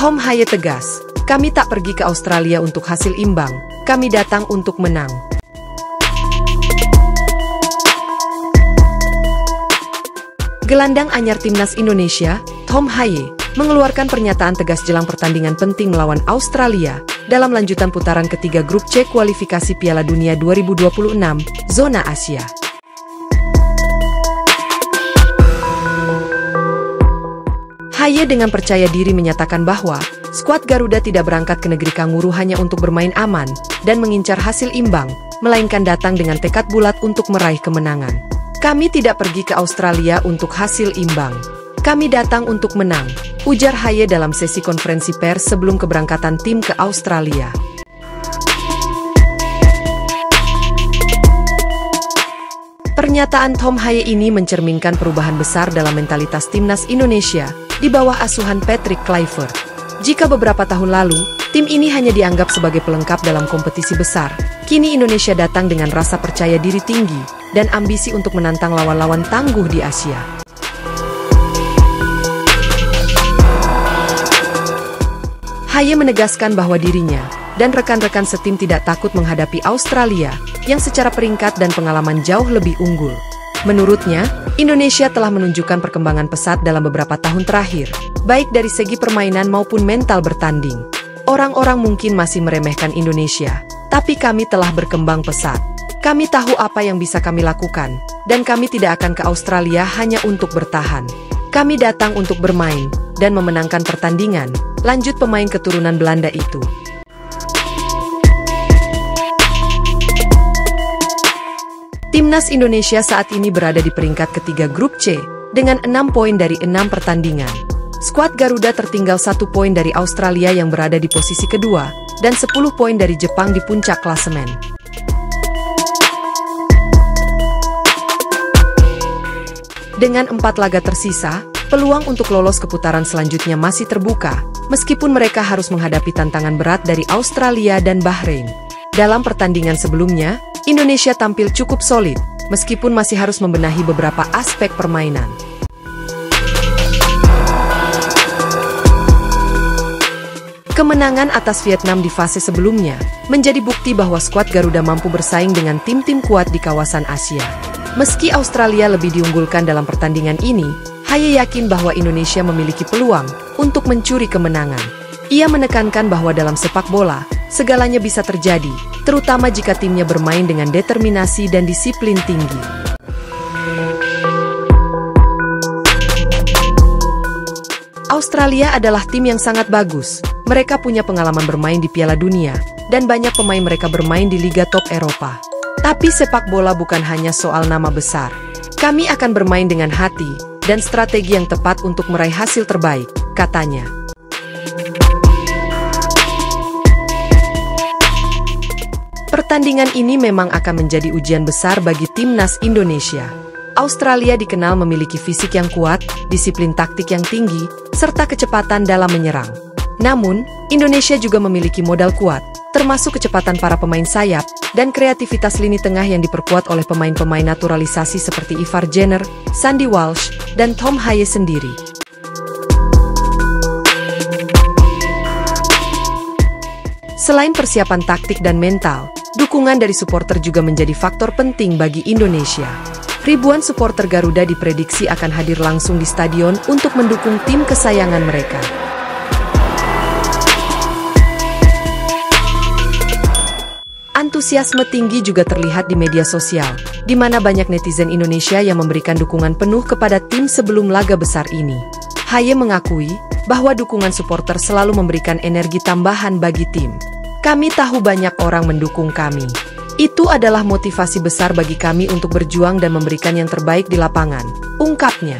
Tom Haye tegas, "Kami tak pergi ke Australia untuk hasil imbang, kami datang untuk menang." Gelandang anyar timnas Indonesia, Tom Haye, mengeluarkan pernyataan tegas jelang pertandingan penting melawan Australia dalam lanjutan putaran ketiga grup C kualifikasi Piala Dunia 2026, zona Asia. Haye dengan percaya diri menyatakan bahwa skuad Garuda tidak berangkat ke negeri Kanguru hanya untuk bermain aman dan mengincar hasil imbang, melainkan datang dengan tekad bulat untuk meraih kemenangan. "Kami tidak pergi ke Australia untuk hasil imbang. Kami datang untuk menang," ujar Haye dalam sesi konferensi pers sebelum keberangkatan tim ke Australia. Pernyataan Tom Haye ini mencerminkan perubahan besar dalam mentalitas timnas Indonesia di bawah asuhan Patrick Kluivert. Jika beberapa tahun lalu, tim ini hanya dianggap sebagai pelengkap dalam kompetisi besar, kini Indonesia datang dengan rasa percaya diri tinggi dan ambisi untuk menantang lawan-lawan tangguh di Asia. Haye menegaskan bahwa dirinya dan rekan-rekan setim tidak takut menghadapi Australia yang secara peringkat dan pengalaman jauh lebih unggul. Menurutnya, Indonesia telah menunjukkan perkembangan pesat dalam beberapa tahun terakhir, baik dari segi permainan maupun mental bertanding. "Orang-orang mungkin masih meremehkan Indonesia, tapi kami telah berkembang pesat. Kami tahu apa yang bisa kami lakukan, dan kami tidak akan ke Australia hanya untuk bertahan. Kami datang untuk bermain dan memenangkan pertandingan," lanjut pemain keturunan Belanda itu. Timnas Indonesia saat ini berada di peringkat ketiga grup C dengan 6 poin dari 6 pertandingan. Skuad Garuda tertinggal 1 poin dari Australia yang berada di posisi kedua dan 10 poin dari Jepang di puncak klasemen. Dengan 4 laga tersisa, peluang untuk lolos ke putaran selanjutnya masih terbuka, meskipun mereka harus menghadapi tantangan berat dari Australia dan Bahrain. Dalam pertandingan sebelumnya, Indonesia tampil cukup solid, meskipun masih harus membenahi beberapa aspek permainan. Kemenangan atas Vietnam di fase sebelumnya menjadi bukti bahwa skuad Garuda mampu bersaing dengan tim-tim kuat di kawasan Asia. Meski Australia lebih diunggulkan dalam pertandingan ini, Haye yakin bahwa Indonesia memiliki peluang untuk mencuri kemenangan. Ia menekankan bahwa dalam sepak bola, segalanya bisa terjadi, terutama jika timnya bermain dengan determinasi dan disiplin tinggi. Australia adalah tim yang sangat bagus. Mereka punya pengalaman bermain di Piala Dunia, dan banyak pemain mereka bermain di Liga Top Eropa. Tapi sepak bola bukan hanya soal nama besar. Kami akan bermain dengan hati dan strategi yang tepat untuk meraih hasil terbaik, katanya. Pertandingan ini memang akan menjadi ujian besar bagi timnas Indonesia. Australia dikenal memiliki fisik yang kuat, disiplin taktik yang tinggi, serta kecepatan dalam menyerang. Namun, Indonesia juga memiliki modal kuat, termasuk kecepatan para pemain sayap dan kreativitas lini tengah yang diperkuat oleh pemain-pemain naturalisasi seperti Ivar Jenner, Sandy Walsh, dan Tom Haye sendiri. Selain persiapan taktik dan mental, dukungan dari supporter juga menjadi faktor penting bagi Indonesia. Ribuan supporter Garuda diprediksi akan hadir langsung di stadion untuk mendukung tim kesayangan mereka. Antusiasme tinggi juga terlihat di media sosial, di mana banyak netizen Indonesia yang memberikan dukungan penuh kepada tim sebelum laga besar ini. Haye mengakui bahwa dukungan supporter selalu memberikan energi tambahan bagi tim. "Kami tahu banyak orang mendukung kami. Itu adalah motivasi besar bagi kami untuk berjuang dan memberikan yang terbaik di lapangan," ungkapnya.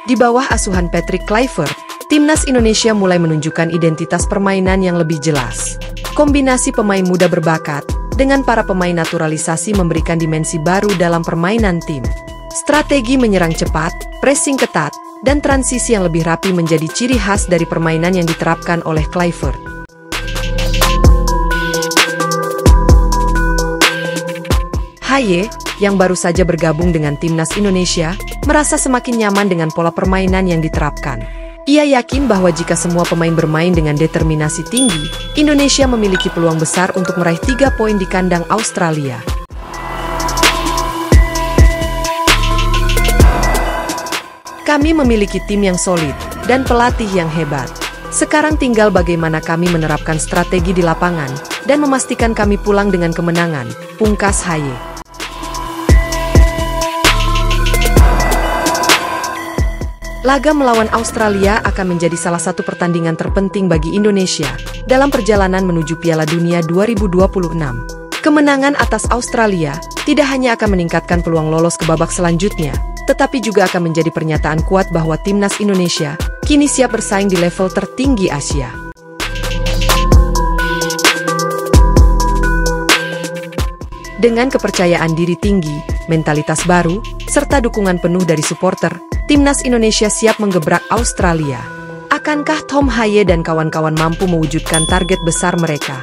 Di bawah asuhan Patrick Kluivert, timnas Indonesia mulai menunjukkan identitas permainan yang lebih jelas. Kombinasi pemain muda berbakat dengan para pemain naturalisasi memberikan dimensi baru dalam permainan tim. Strategi menyerang cepat, pressing ketat, dan transisi yang lebih rapi menjadi ciri khas dari permainan yang diterapkan oleh Kluivert. Haye, yang baru saja bergabung dengan Timnas Indonesia, merasa semakin nyaman dengan pola permainan yang diterapkan. Ia yakin bahwa jika semua pemain bermain dengan determinasi tinggi, Indonesia memiliki peluang besar untuk meraih 3 poin di kandang Australia. Kami memiliki tim yang solid dan pelatih yang hebat. Sekarang tinggal bagaimana kami menerapkan strategi di lapangan dan memastikan kami pulang dengan kemenangan, pungkas Haye. Laga melawan Australia akan menjadi salah satu pertandingan terpenting bagi Indonesia dalam perjalanan menuju Piala Dunia 2026. Kemenangan atas Australia tidak hanya akan meningkatkan peluang lolos ke babak selanjutnya, tetapi juga akan menjadi pernyataan kuat bahwa Timnas Indonesia kini siap bersaing di level tertinggi Asia. Dengan kepercayaan diri tinggi, mentalitas baru, serta dukungan penuh dari supporter, Timnas Indonesia siap menggebrak Australia. Akankah Tom Haye dan kawan-kawan mampu mewujudkan target besar mereka?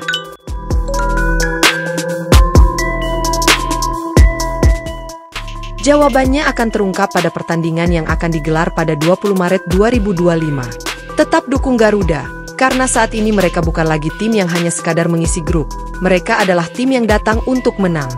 Jawabannya akan terungkap pada pertandingan yang akan digelar pada 20 Maret 2025. Tetap dukung Garuda, karena saat ini mereka bukan lagi tim yang hanya sekadar mengisi grup. Mereka adalah tim yang datang untuk menang.